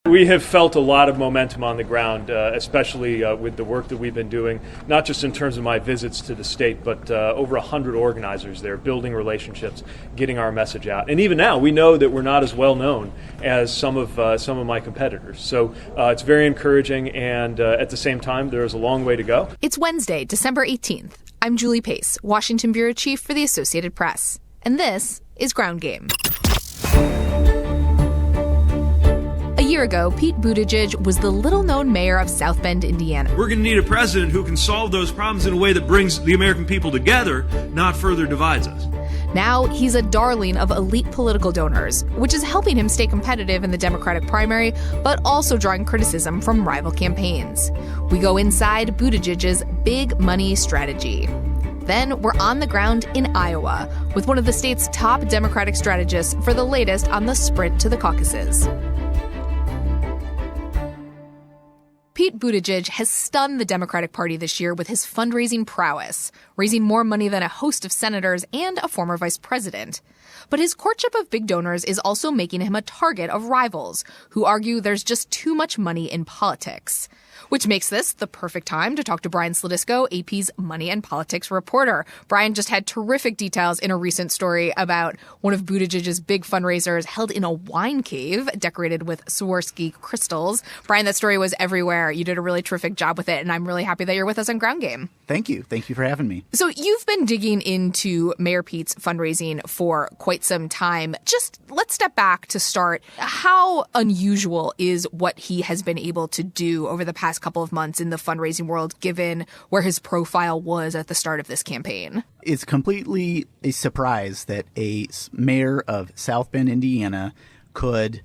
We have felt a lot of momentum on the ground, especially with the work that we've been doing, not just in terms of my visits to the state, but over 100 organizers there, building relationships, getting our message out. And even now, we know that we're not as well known as some of my competitors. So it's very encouraging, and at the same time, there is a long way to go. It's Wednesday, December 18th. I'm Julie Pace, Washington Bureau Chief for the Associated Press. And this is Ground Game. A year ago, Pete Buttigieg was the little-known mayor of South Bend, Indiana. We're going to need a president who can solve those problems in a way that brings the American people together, not further divides us. Now he's a darling of elite political donors, which is helping him stay competitive in the Democratic primary, but also drawing criticism from rival campaigns. We go inside Buttigieg's big money strategy. Then we're on the ground in Iowa with one of the state's top Democratic strategists for the latest on the sprint to the caucuses. Pete Buttigieg has stunned the Democratic Party this year with his fundraising prowess, raising more money than a host of senators and a former vice president. But his courtship of big donors is also making him a target of rivals who argue there's just too much money in politics. Which makes this the perfect time to talk to Brian Slodysko, AP's money and politics reporter. Brian just had terrific details in a recent story about one of Buttigieg's big fundraisers held in a wine cave decorated with Dvoskry crystals. Brian, that story was everywhere. You did a really terrific job with it, and I'm really happy that you're with us on Ground Game. Thank you. Thank you for having me. So you've been digging into Mayor Pete's fundraising for quite some time. Just let's step back to start. How unusual is what he has been able to do over the past couple of months in the fundraising world, given where his profile was at the start of this campaign? It's completely a surprise that a mayor of South Bend, Indiana could,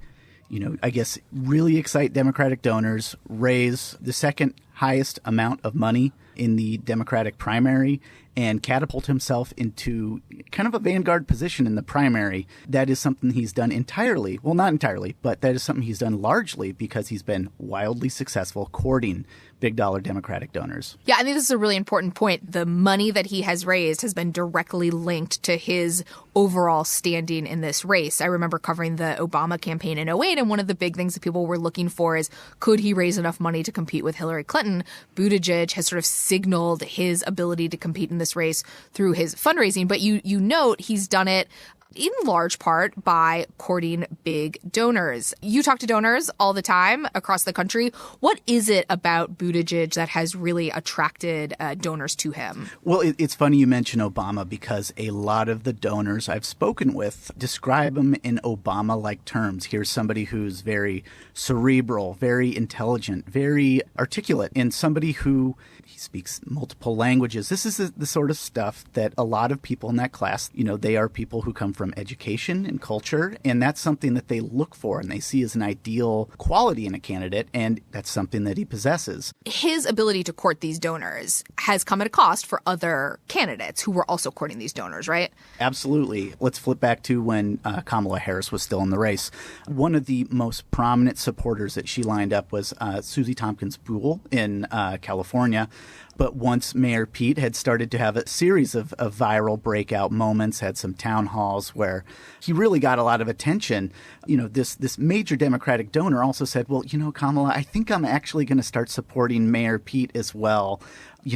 I guess, really excite Democratic donors, raise the second highest amount of money in the Democratic primary, and catapult himself into kind of a vanguard position in the primary. That is something he's done entirely. Well, not entirely, but that is something he's done largely because he's been wildly successful courting big dollar Democratic donors. Yeah, I think this is a really important point. The money that he has raised has been directly linked to his overall standing in this race. I remember covering the Obama campaign in 2008, and one of the big things that people were looking for is, could he raise enough money to compete with Hillary Clinton? Buttigieg has sort of signaled his ability to compete in this race through his fundraising, but you note he's done it in large part by courting big donors. You talk to donors all the time across the country. What is it about Buttigieg that has really attracted donors to him? Well, it's funny you mention Obama because a lot of the donors I've spoken with describe him in Obama-like terms. Here's somebody who's very cerebral, very intelligent, very articulate, and somebody who he speaks multiple languages. This is the sort of stuff that a lot of people in that class, they are people who come from education and culture, and that's something that they look for and they see as an ideal quality in a candidate, and that's something that he possesses. His ability to court these donors has come at a cost for other candidates who were also courting these donors, right? Absolutely. Let's flip back to when Kamala Harris was still in the race. One of the most prominent supporters that she lined up was Susie Tompkins Buell in California. But once Mayor Pete had started to have a series of viral breakout moments, had some town halls where he really got a lot of attention, this major Democratic donor also said, well, Kamala, I think I'm actually going to start supporting Mayor Pete as well.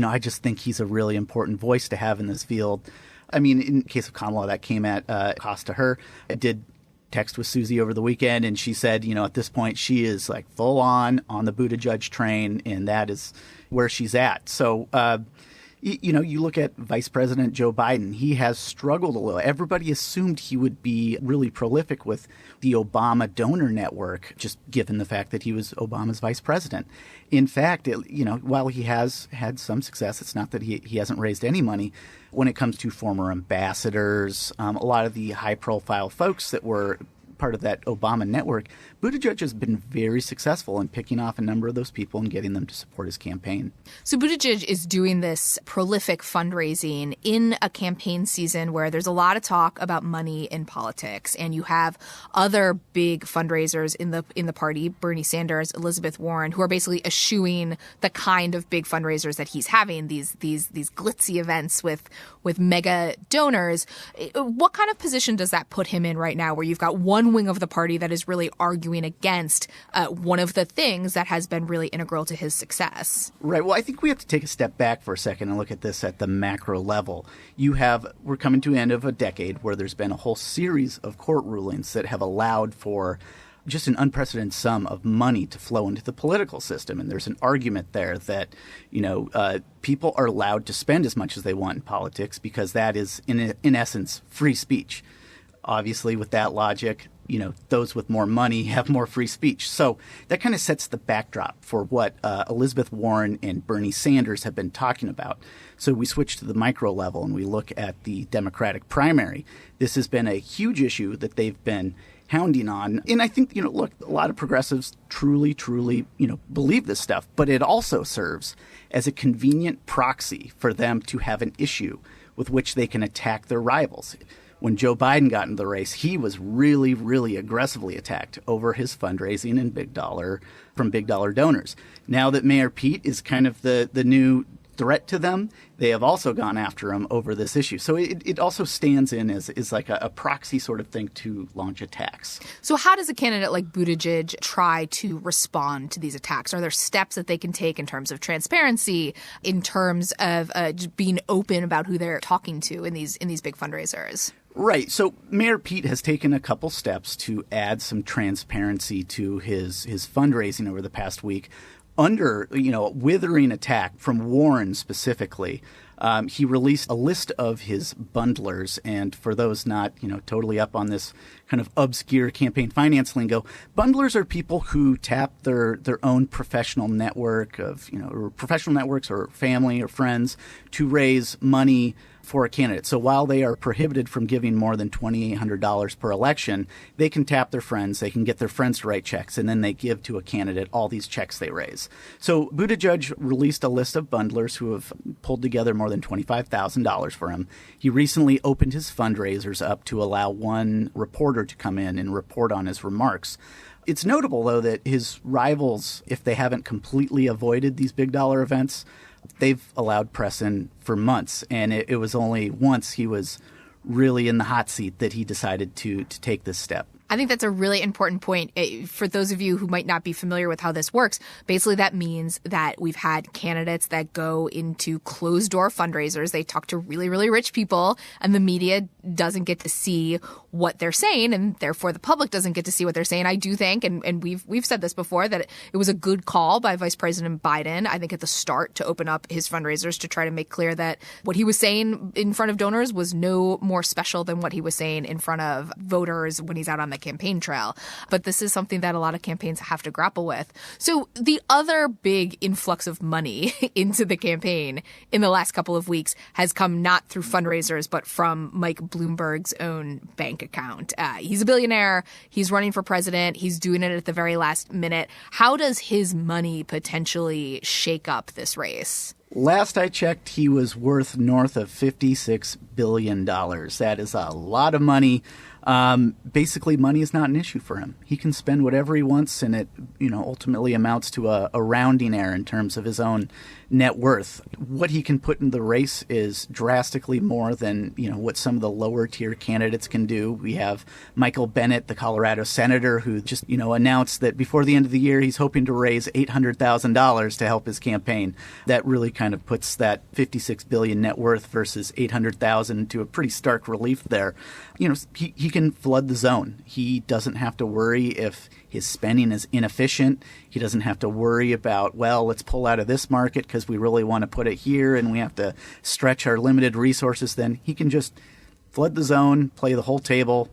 I just think he's a really important voice to have in this field. I mean, in the case of Kamala, that came at cost to her. I did text with Susie over the weekend, and she said, at this point, she is like full on the Buttigieg train, and that is where she's at. So, you look at Vice President Joe Biden, he has struggled a little. Everybody assumed he would be really prolific with the Obama donor network, just given the fact that he was Obama's vice president. In fact, while he has had some success, it's not that he hasn't raised any money. When it comes to former ambassadors, a lot of the high-profile folks that were part of that Obama network, Buttigieg has been very successful in picking off a number of those people and getting them to support his campaign. So Buttigieg is doing this prolific fundraising in a campaign season where there's a lot of talk about money in politics, and you have other big fundraisers in the party, Bernie Sanders, Elizabeth Warren, who are basically eschewing the kind of big fundraisers that he's having, these glitzy events with mega donors. What kind of position does that put him in right now, where you've got one one wing of the party that is really arguing against one of the things that has been really integral to his success. Right. Well, I think we have to take a step back for a second and look at this at the macro level. We're coming to the end of a decade where there's been a whole series of court rulings that have allowed for just an unprecedented sum of money to flow into the political system. And there's an argument there that, people are allowed to spend as much as they want in politics because that is, in essence, free speech. Obviously, with that logic, those with more money have more free speech. So that kind of sets the backdrop for what Elizabeth Warren and Bernie Sanders have been talking about. So we switch to the micro level and we look at the Democratic primary. This has been a huge issue that they've been hounding on. And I think, look, a lot of progressives truly, believe this stuff. But it also serves as a convenient proxy for them to have an issue with which they can attack their rivals. When Joe Biden got into the race, he was really, really aggressively attacked over his fundraising and from big dollar donors. Now that Mayor Pete is kind of the new threat to them, they have also gone after him over this issue. So it also stands in as like a proxy sort of thing to launch attacks. So how does a candidate like Buttigieg try to respond to these attacks? Are there steps that they can take in terms of transparency, in terms of just being open about who they're talking to in these big fundraisers? Right. So Mayor Pete has taken a couple steps to add some transparency to his fundraising over the past week. Under, withering attack from Warren specifically, he released a list of his bundlers. And for those not, totally up on this kind of obscure campaign finance lingo, bundlers are people who tap their own professional network of, or professional networks or family or friends to raise money for a candidate. So while they are prohibited from giving more than $2,800 per election, they can tap their friends, they can get their friends to write checks, and then they give to a candidate all these checks they raise. So Buttigieg released a list of bundlers who have pulled together more than $25,000 for him. He recently opened his fundraisers up to allow one reporter to come in and report on his remarks. It's notable, though, that his rivals, if they haven't completely avoided these big dollar events, they've allowed press in for months, and it was only once he was really in the hot seat that he decided to take this step. I think that's a really important point. For those of you who might not be familiar with how this works, basically that means that we've had candidates that go into closed-door fundraisers. They talk to really, really rich people, and the media doesn't get to see what they're saying, and therefore the public doesn't get to see what they're saying. I do think, and we've said this before, that it was a good call by Vice President Biden, I think at the start, to open up his fundraisers to try to make clear that what he was saying in front of donors was no more special than what he was saying in front of voters when he's out on the campaign trail. But this is something that a lot of campaigns have to grapple with. So the other big influx of money into the campaign in the last couple of weeks has come not through fundraisers, but from Mike Bloomberg's own bank account. He's a billionaire. He's running for president. He's doing it at the very last minute. How does his money potentially shake up this race? Last I checked, he was worth north of $56 billion. That is a lot of money. Basically, money is not an issue for him. He can spend whatever he wants, and it, ultimately amounts to a rounding error in terms of his own net worth. What he can put in the race is drastically more than, what some of the lower tier candidates can do. We have Michael Bennet, the Colorado senator, who just, announced that before the end of the year, he's hoping to raise $800,000 to help his campaign. That really kind of puts that $56 billion net worth versus $800,000 to a pretty stark relief there. He can flood the zone. He doesn't have to worry if his spending is inefficient. He doesn't have to worry about, let's pull out of this market because we really want to put it here and we have to stretch our limited resources. Then he can just flood the zone, play the whole table.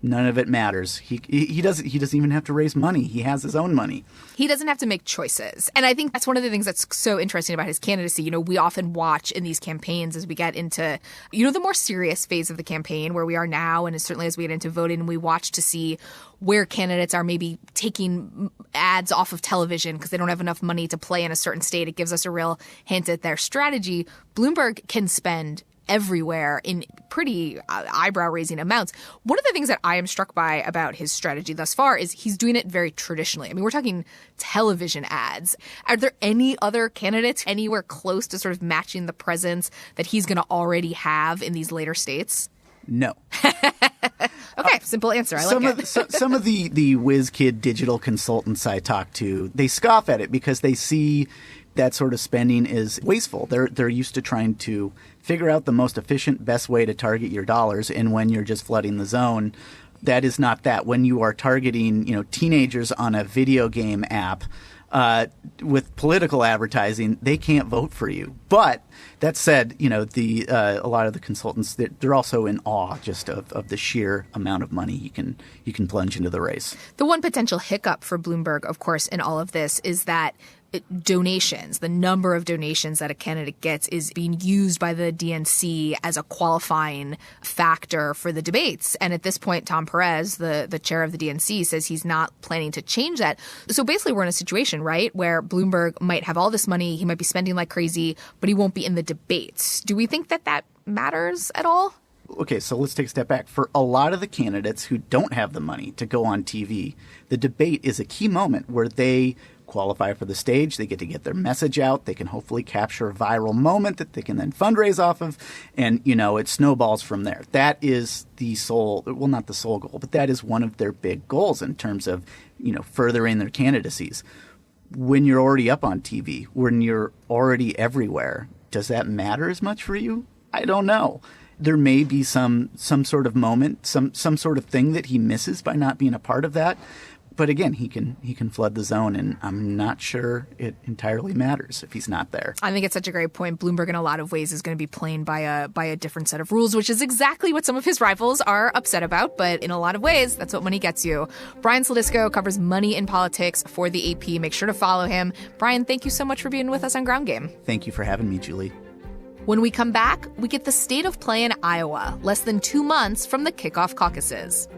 None of it matters. He doesn't even have to raise money. He has his own money. He doesn't have to make choices. And I think that's one of the things that's so interesting about his candidacy. We often watch in these campaigns as we get into, the more serious phase of the campaign where we are now, and certainly as we get into voting, and we watch to see where candidates are maybe taking ads off of television because they don't have enough money to play in a certain state. It gives us a real hint at their strategy. Bloomberg can spend everywhere in pretty eyebrow-raising amounts. One of the things that I am struck by about his strategy thus far is he's doing it very traditionally. I mean, we're talking television ads. Are there any other candidates anywhere close to sort of matching the presence that he's going to already have in these later states? No. Okay, simple answer. I like it. Some of the Wizkid digital consultants I talk to, they scoff at it because they see that sort of spending is wasteful. They're used to trying to figure out the most efficient, best way to target your dollars, and when you're just flooding the zone, that is not that. When you are targeting, teenagers on a video game app with political advertising, they can't vote for you. But that said, a lot of the consultants, they're also in awe just of the sheer amount of money you can plunge into the race. The one potential hiccup for Bloomberg, of course, in all of this is that donations, the number of donations that a candidate gets is being used by the DNC as a qualifying factor for the debates. And at this point, Tom Perez, the chair of the DNC, says he's not planning to change that. So basically, we're in a situation, right, where Bloomberg might have all this money, he might be spending like crazy, but he won't be in the debates. Do we think that matters at all? Okay, so let's take a step back. For a lot of the candidates who don't have the money to go on TV, the debate is a key moment where they qualify for the stage. They get their message out. They can hopefully capture a viral moment that they can then fundraise off of. And, it snowballs from there. That is not the sole goal, but that is one of their big goals in terms of, furthering their candidacies. When you're already up on TV, when you're already everywhere, does that matter as much for you? I don't know. There may be some sort of moment, some sort of thing that he misses by not being a part of that. But again, he can flood the zone, and I'm not sure it entirely matters if he's not there. I think it's such a great point. Bloomberg, in a lot of ways, is going to be playing by a different set of rules, which is exactly what some of his rivals are upset about. But in a lot of ways, that's what money gets you. Brian Slodysko covers money in politics for the AP. Make sure to follow him. Brian, thank you so much for being with us on Ground Game. Thank you for having me, Julie. When we come back, we get the state of play in Iowa, less than 2 months from the kickoff caucuses.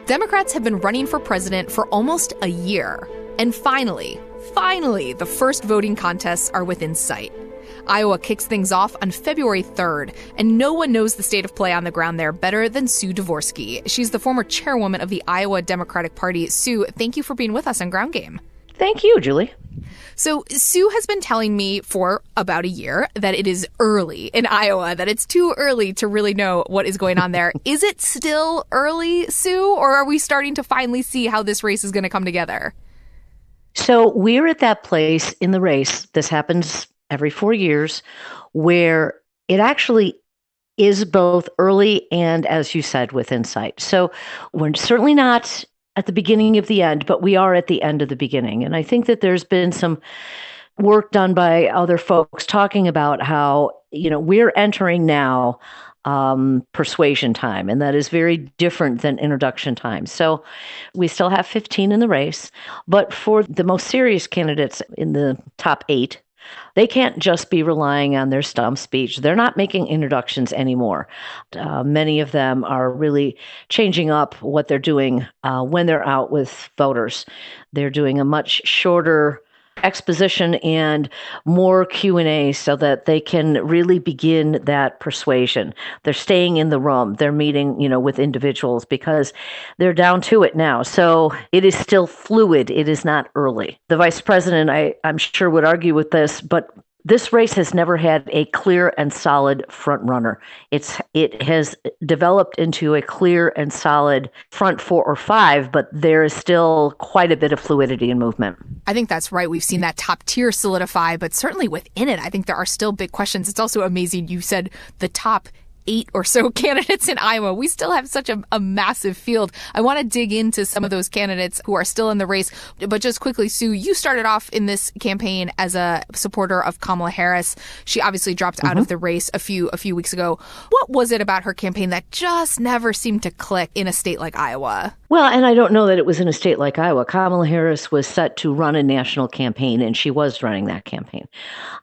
Democrats have been running for president for almost a year. And finally, the first voting contests are within sight. Iowa kicks things off on February 3rd, and no one knows the state of play on the ground there better than Sue Dvoskry. She's the former chairwoman of the Iowa Democratic Party. Sue, thank you for being with us on Ground Game. Thank you, Julie. So Sue has been telling me for about a year that it is early in Iowa, that it's too early to really know what is going on there. Is it still early, Sue, or are we starting to finally see how this race is going to come together? So we're at that place in the race, this happens every 4 years, where it actually is both early and, as you said, with insight. So we're certainly not at the beginning of the end, but we are at the end of the beginning. And I think that there's been some work done by other folks talking about how, we're entering now persuasion time, and that is very different than introduction time. So we still have 15 in the race, but for the most serious candidates in the top 8, they can't just be relying on their stump speech. They're not making introductions anymore. Many of them are really changing up what they're doing when they're out with voters. They're doing a much shorter exposition and more Q&A so that they can really begin that persuasion. They're staying in the room. They're meeting, with individuals because they're down to it now. So it is still fluid. It is not early. The vice president, I'm sure, would argue with this, but this race has never had a clear and solid front runner. It has developed into a clear and solid front 4 or 5, but there is still quite a bit of fluidity and movement. I think that's right. We've seen that top tier solidify, but certainly within it, I think there are still big questions. It's also amazing. You said the top 8 or so candidates in Iowa. We still have such a massive field. I want to dig into some of those candidates who are still in the race. But just quickly, Sue, you started off in this campaign as a supporter of Kamala Harris. She obviously dropped out of the race a few weeks ago. What was it about her campaign that just never seemed to click in a state like Iowa? Well, and I don't know that it was in a state like Iowa. Kamala Harris was set to run a national campaign, and she was running that campaign.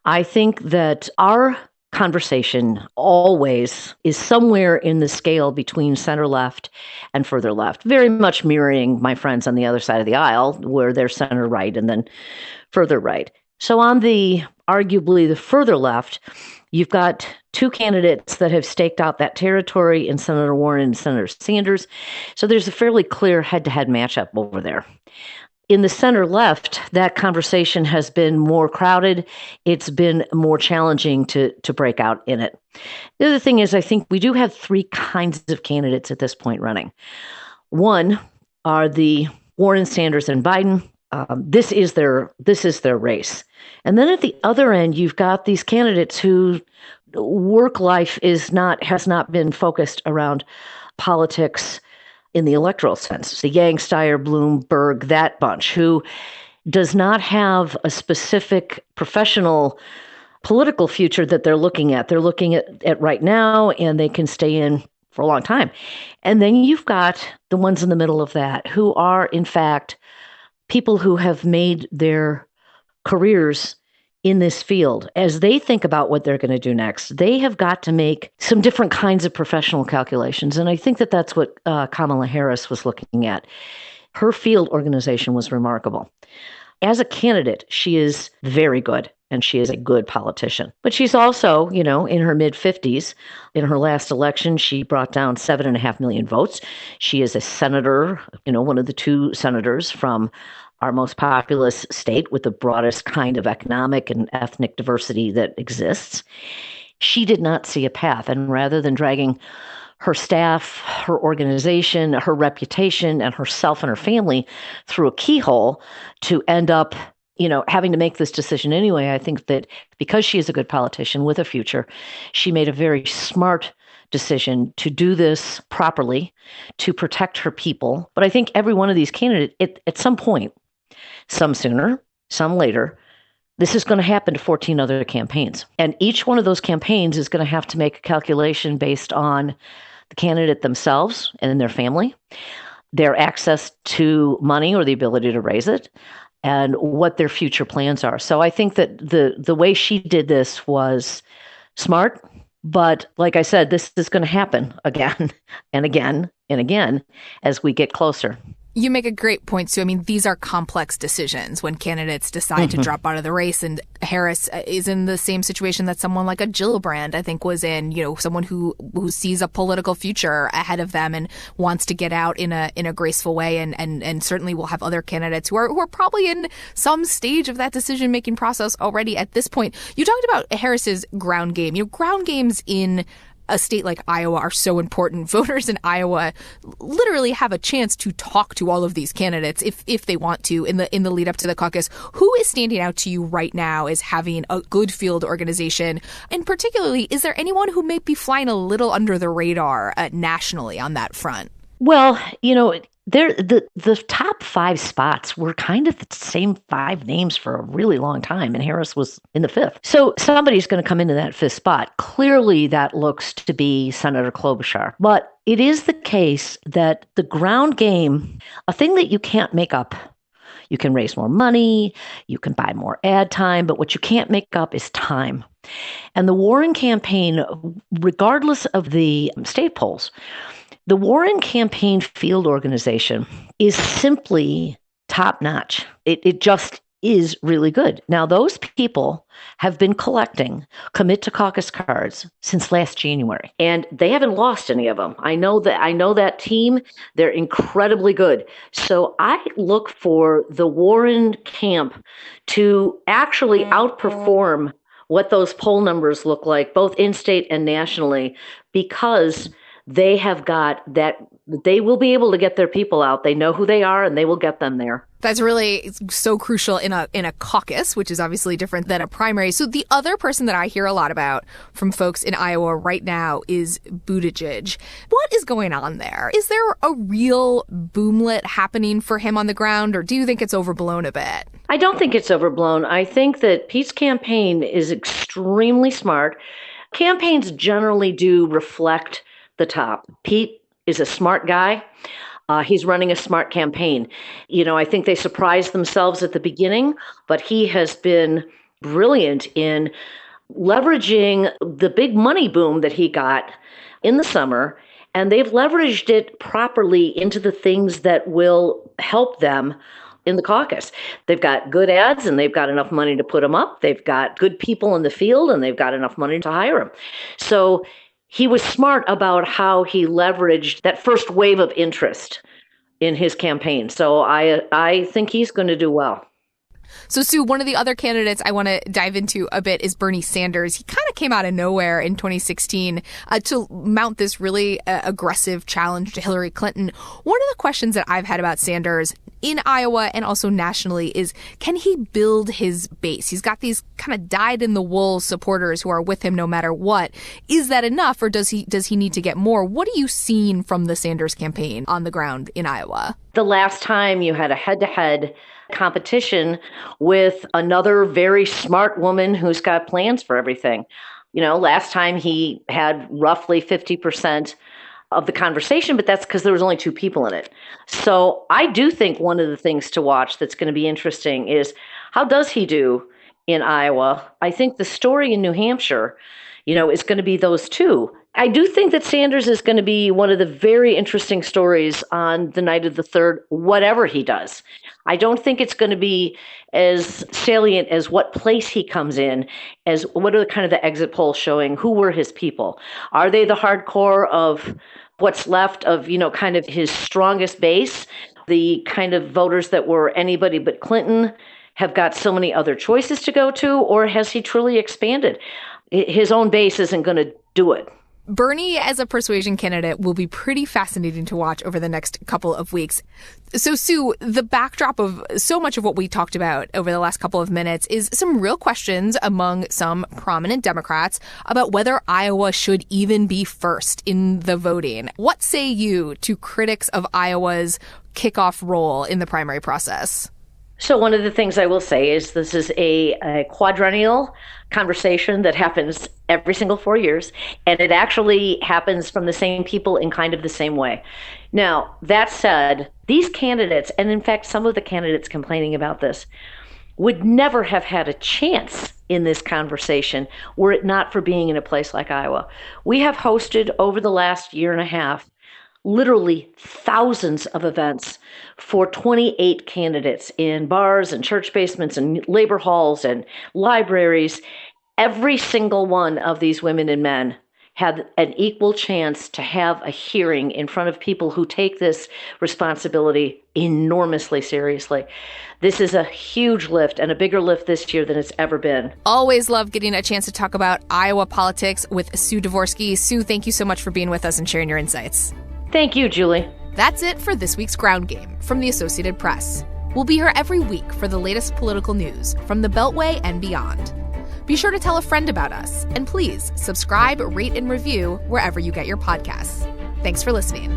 I think that our conversation always is somewhere in the scale between center left and further left, very much mirroring my friends on the other side of the aisle, where they're center right and then further right. So on the arguably the further left, You've got two candidates that have staked out that territory in Senator Warren and Senator Sanders. So there's a fairly clear head-to-head matchup over there. In the center left, that conversation has been more crowded. It's been more challenging to break out in it. The other thing is, I think we do have three kinds of candidates at this point running. One are the Warren, Sanders, and Biden. This is their race. And then at the other end, you've got these candidates whose work life has not been focused around politics in the electoral sense. The Yang, Steyer, Bloomberg, that bunch, who does not have a specific professional political future that they're looking at. They're looking at right now, and they can stay in for a long time. And then you've got the ones in the middle of that who are, in fact, people who have made their careers in this field. As they think about what they're going to do next, they have got to make some different kinds of professional calculations. And I think that that's what Kamala Harris was looking at. Her field organization was remarkable. As a candidate, she is very good, and she is a good politician. But she's also, in her mid-50s. In her last election, she brought down 7.5 million votes. She is a senator, one of the two senators from our most populous state with the broadest kind of economic and ethnic diversity that exists. She did not see a path. And rather than dragging her staff, her organization, her reputation, and herself and her family through a keyhole to end up, having to make this decision anyway, I think that because she is a good politician with a future, she made a very smart decision to do this properly, to protect her people. But I think every one of these candidates, at some point, some sooner, some later, this is going to happen to 14 other campaigns. And each one of those campaigns is going to have to make a calculation based on the candidate themselves and their family, their access to money or the ability to raise it, and what their future plans are. So I think that the way she did this was smart. But like I said, this is going to happen again and again and again as we get closer. You make a great point, Sue. I mean, these are complex decisions when candidates decide to drop out of the race. And Harris is in the same situation that someone like a Gillibrand, I think, was in, someone who sees a political future ahead of them and wants to get out in a graceful way. And certainly will have other candidates who are probably in some stage of that decision-making process already at this point. You talked about Harris's ground game. Ground games in a state like Iowa are so important. Voters in Iowa literally have a chance to talk to all of these candidates if they want to in the lead up to the caucus. Who is standing out to you right now as having a good field organization? And particularly, is there anyone who may be flying a little under the radar nationally on that front? Well, the top 5 spots were kind of the same 5 names for a really long time, and Harris was in the 5th. So somebody's going to come into that 5th spot. Clearly, that looks to be Senator Klobuchar. But it is the case that the ground game, a thing that you can't make up. You can raise more money, you can buy more ad time, but what you can't make up is time. And the Warren campaign, regardless of the state polls, the Warren campaign field organization is simply top-notch. It just is really good. Now, those people have been collecting commit to caucus cards since last January, and they haven't lost any of them. I know that team. They're incredibly good. So I look for the Warren camp to actually outperform what those poll numbers look like, both in-state and nationally, because they have got that. They will be able to get their people out. They know who they are, and they will get them there. That's really so crucial in a caucus, which is obviously different than a primary. So the other person that I hear a lot about from folks in Iowa right now is Buttigieg. What is going on there? Is there a real boomlet happening for him on the ground, or do you think it's overblown a bit? I don't think it's overblown. I think that Pete's campaign is extremely smart. Campaigns generally do reflect the top. Pete is a smart guy. He's running a smart campaign. I think they surprised themselves at the beginning, but he has been brilliant in leveraging the big money boom that he got in the summer, and they've leveraged it properly into the things that will help them in the caucus. They've got good ads and they've got enough money to put them up. They've got good people in the field and they've got enough money to hire them. So he was smart about how he leveraged that first wave of interest in his campaign. So I think he's going to do well. So, Sue, one of the other candidates I want to dive into a bit is Bernie Sanders. He kind of came out of nowhere in 2016 to mount this really aggressive challenge to Hillary Clinton. One of the questions that I've had about Sanders in Iowa and also nationally is, can he build his base? He's got these kind of dyed-in-the-wool supporters who are with him no matter what. Is that enough, or does he need to get more? What are you seeing from the Sanders campaign on the ground in Iowa? The last time you had a head-to-head competition with another very smart woman who's got plans for everything. Last time he had roughly 50% of the conversation, but that's because there was only two people in it. So I do think one of the things to watch that's going to be interesting is, how does he do in Iowa? I think the story in New Hampshire, is going to be those two. I do think that Sanders is going to be one of the very interesting stories on the night of the 3rd, whatever he does. I don't think it's going to be as salient as what place he comes in, as what are kind of the exit polls showing, who were his people. Are they the hardcore of what's left of, kind of his strongest base, the kind of voters that were anybody but Clinton, have got so many other choices to go to, or has he truly expanded? His own base isn't going to do it. Bernie as a persuasion candidate will be pretty fascinating to watch over the next couple of weeks. So, Sue, the backdrop of so much of what we talked about over the last couple of minutes is some real questions among some prominent Democrats about whether Iowa should even be first in the voting. What say you to critics of Iowa's kickoff role in the primary process? So one of the things I will say is this is a quadrennial conversation that happens every single 4 years, and it actually happens from the same people in kind of the same way. Now, that said, these candidates, and in fact, some of the candidates complaining about this, would never have had a chance in this conversation were it not for being in a place like Iowa. We have hosted over the last year and a half literally thousands of events for 28 candidates in bars and church basements and labor halls and libraries. Every single one of these women and men had an equal chance to have a hearing in front of people who take this responsibility enormously seriously. This is a huge lift, and a bigger lift this year than it's ever been. Always love getting a chance to talk about Iowa politics with Sue Dvoskry. Sue, thank you so much for being with us and sharing your insights. Thank you, Julie. That's it for this week's Ground Game from the Associated Press. We'll be here every week for the latest political news from the Beltway and beyond. Be sure to tell a friend about us, and please subscribe, rate, and review wherever you get your podcasts. Thanks for listening.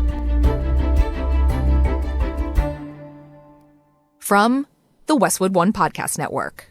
From the Westwood One Podcast Network.